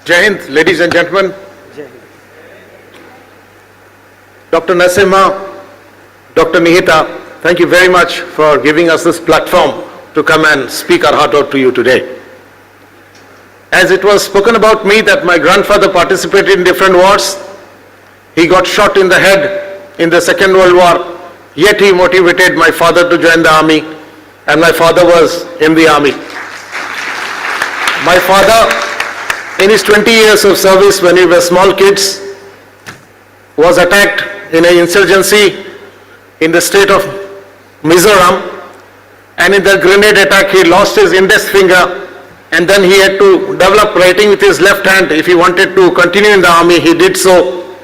Jai Hind, ladies and gentlemen. Dr. Naseema, Dr. Nihita, thank you very much for giving us this platform to come and speak our heart out to you today. As it was spoken about me that my grandfather participated in different wars, he got shot in the head in the Second World War, yet he motivated my father to join the army, and my father was in the army. My father, in his 20 years of service when we were small kids, was attacked in an insurgency in the state of Mizoram, and in the grenade attack he lost his index finger, and then he had to develop writing with his left hand. If he wanted to continue in the army, he did so,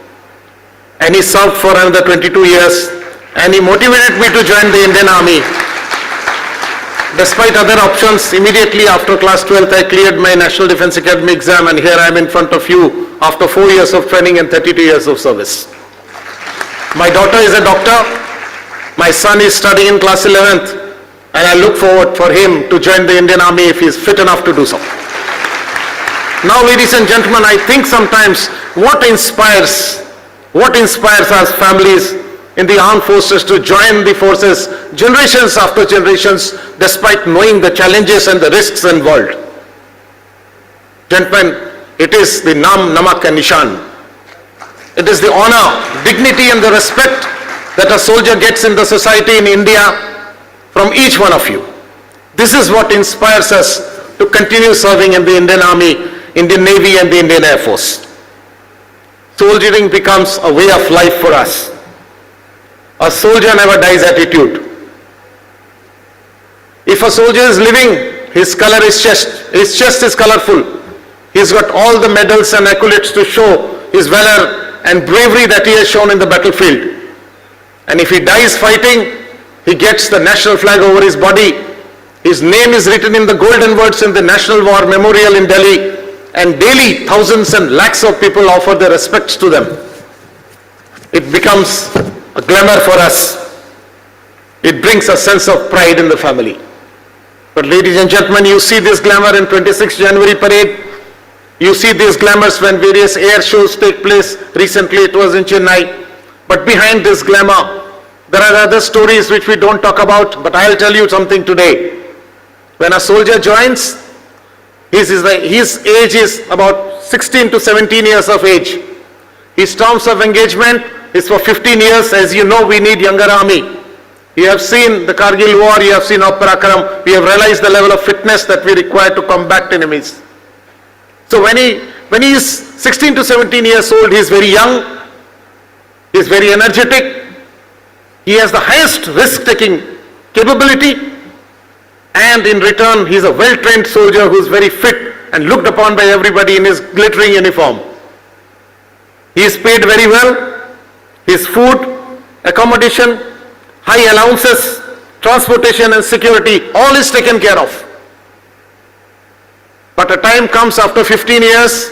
and he served for another 22 years, and he motivated me to join the Indian Army. Despite other options, immediately after class 12th, I cleared my National Defence Academy exam, and here I am in front of you after 4 years of training and 32 years of service. My daughter is a doctor. My son is studying in class 11th, and I look forward for him to join the Indian Army if he is fit enough to do so. Now, ladies and gentlemen, I think sometimes what inspires us families in the armed forces to join the forces generations after generations, despite knowing the challenges and the risks involved. Gentlemen, it is the Naam, Namak and Nishan. It is the honor, dignity and the respect that a soldier gets in the society in India from each one of you. This is what inspires us to continue serving in the Indian Army, Indian Navy and the Indian Air Force. Soldiering becomes a way of life for us. A soldier never dies attitude. If a soldier is living, his chest is colorful. He's got all the medals and accolades to show his valor and bravery that he has shown in the battlefield. And if he dies fighting, he gets the national flag over his body. His name is written in the golden words in the National War Memorial in Delhi, and daily thousands and lakhs of people offer their respects to them. It becomes a glamour for us. It brings a sense of pride in the family. But ladies and gentlemen, you see this glamour in 26th January parade. You see these glamours when various air shows take place. Recently it was in Chennai. But behind this glamour, there are other stories which we don't talk about, but I'll tell you something today. When a soldier joins, his age is about 16 to 17 years of age. His terms of engagement is for 15 years. As you know, we need younger army. You have seen the Kargil war, you have seen Parakram, we have realized the level of fitness that we require to combat enemies. So when he is 16 to 17 years old, he is very young, he is very energetic, he has the highest risk-taking capability, and in return he is a well-trained soldier who is very fit and looked upon by everybody in his glittering uniform. He is paid very well. His food, accommodation, high allowances, transportation and security, all is taken care of. But a time comes after 15 years,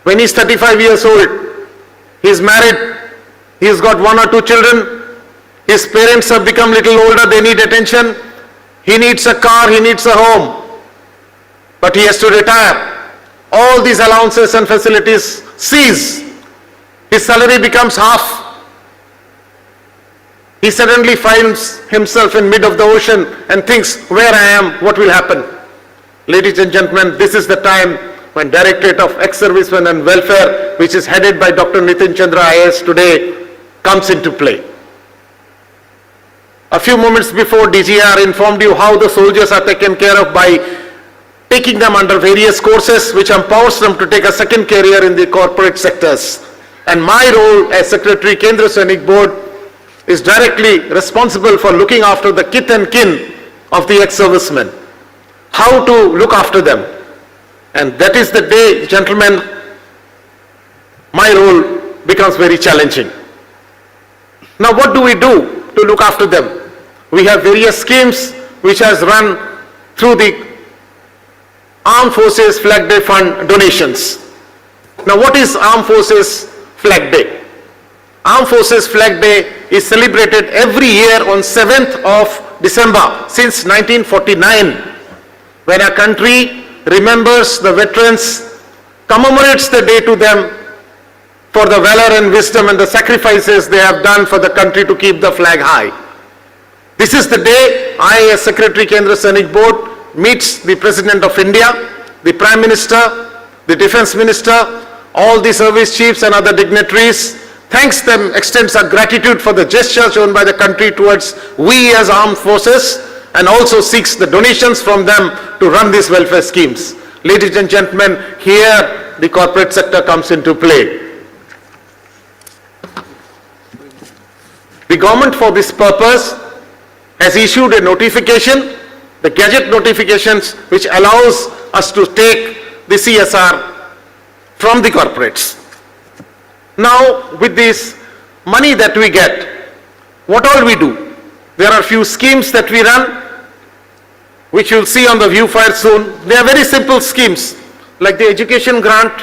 when he is 35 years old, he is married, he has got 1 or 2 children, his parents have become little older, they need attention, he needs a car, he needs a home, but he has to retire. All these allowances and facilities cease. His salary becomes half. He suddenly finds himself in mid of the ocean and thinks, where I am, what will happen? Ladies and gentlemen, this is the time when Directorate of Ex-Servicemen and Welfare, which is headed by Dr. Nitin Chandra IAS today, comes into play. A few moments before, DGR informed you how the soldiers are taken care of by taking them under various courses which empowers them to take a second career in the corporate sectors. And my role as Secretary Kendriya Sainik Board is directly responsible for looking after the kith and kin of the ex-servicemen. How to look after them. And that is the day, gentlemen, my role becomes very challenging. Now what do we do to look after them? We have various schemes which has run through the Armed Forces Flag Day Fund donations. Now what is Armed Forces Flag Day? Armed Forces Flag Day is celebrated every year on 7th of December since 1949, when our country remembers the veterans commemorates the day to them for the valor and wisdom and the sacrifices they have done for the country to keep the flag high. This is the day I, as Secretary Kendra Sainik Board, meets the President of India, the Prime Minister, the Defence Minister, all the service chiefs and other dignitaries, thanks them, extends our gratitude for the gesture shown by the country towards we as armed forces, and also seeks the donations from them to run these welfare schemes. Ladies and gentlemen, here the corporate sector comes into play. The government for this purpose has issued a notification, the gadget notifications, which allows us to take the CSR from the corporates. Now, with this money that we get, what all we do? There are few schemes that we run, which you'll see on the viewfinder soon. They are very simple schemes, like the education grant,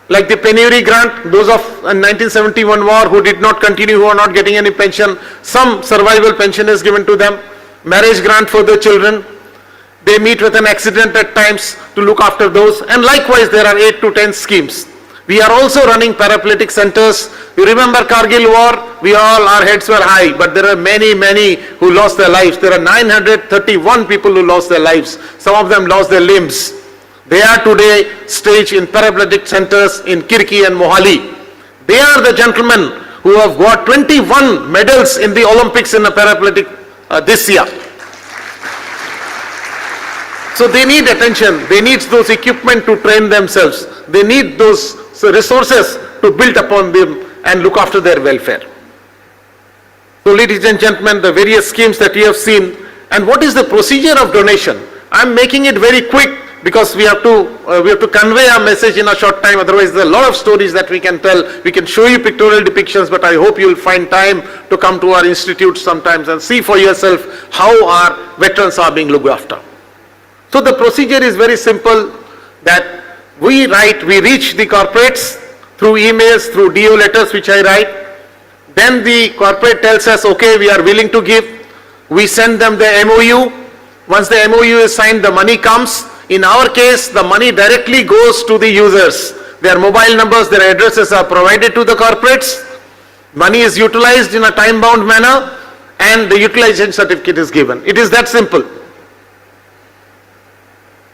like the penury grant, those of 1971 war who did not continue, who are not getting any pension, some survival pension is given to them, marriage grant for the children. They meet with an accident at times to look after those, and likewise there are 8 to 10 schemes. We are also running parapletic centers. You remember Kargil war? We all, our heads were high, but there are many who lost their lives. There are 931 people who lost their lives. Some of them lost their limbs. They are today staged in parapletic centers in Kirki and Mohali. They are the gentlemen who have got 21 medals in the Olympics in the parapletic this year. So they need attention. They need those equipment to train themselves. They need those resources to build upon them and look after their welfare. So ladies and gentlemen, the various schemes that we have seen, and what is the procedure of donation? I'm making it very quick because we have to convey our message in a short time. Otherwise, there are a lot of stories that we can tell. We can show you pictorial depictions, but I hope you will find time to come to our institute sometimes and see for yourself how our veterans are being looked after. So the procedure is very simple, that we reach the corporates through emails, through DO letters which I write. Then the corporate tells us, okay, we are willing to give. We send them the MOU. Once the MOU is signed, the money comes. In our case, the money directly goes to the users. Their mobile numbers, their addresses are provided to the corporates. Money is utilized in a time-bound manner, and the utilization certificate is given. It is that simple.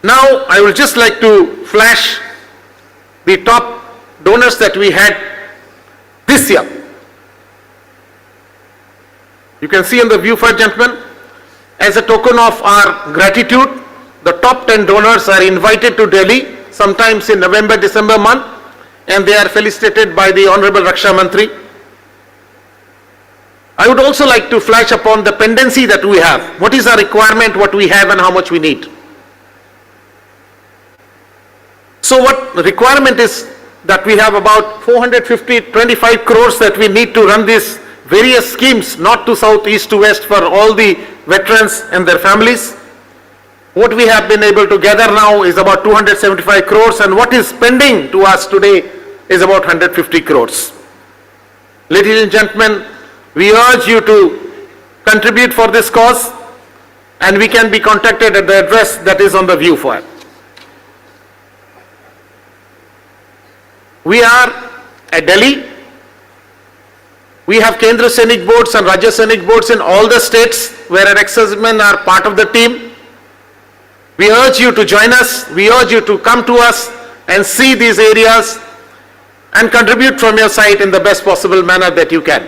Now, I would just like to flash the top donors that we had this year. You can see on the viewfinder, gentlemen, as a token of our gratitude, the top 10 donors are invited to Delhi, sometimes in November, December month, and they are felicitated by the Honorable Raksha Mantri. I would also like to flash upon the pendency that we have. What is our requirement, what we have, and how much we need. So what the requirement is that we have about 25 crores that we need to run these various schemes, north to south, east to west, for all the veterans and their families. What we have been able to gather now is about 275 crores, and what is pending to us today is about 150 crores. Ladies and gentlemen, we urge you to contribute for this cause, and we can be contacted at the address that is on the viewfinder. We are at Delhi. We have Kendra Sainik boards and Rajya Sainik boards in all the states where our ex-servicemen are part of the team. We urge you to join us. We urge you to come to us and see these areas and contribute from your side in the best possible manner that you can.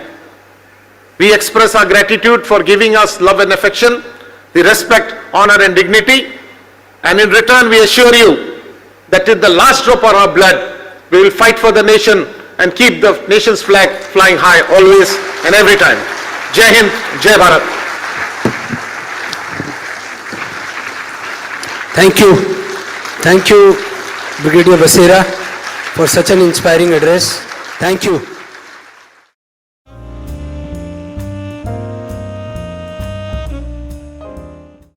We express our gratitude for giving us love and affection, the respect, honor and dignity, and in return we assure you that till the last drop of our blood, we will fight for the nation and keep the nation's flag flying high always and every time. Jai Hind, Jai Bharat. Thank you. Thank you, Brigadier Basera, for such an inspiring address. Thank you.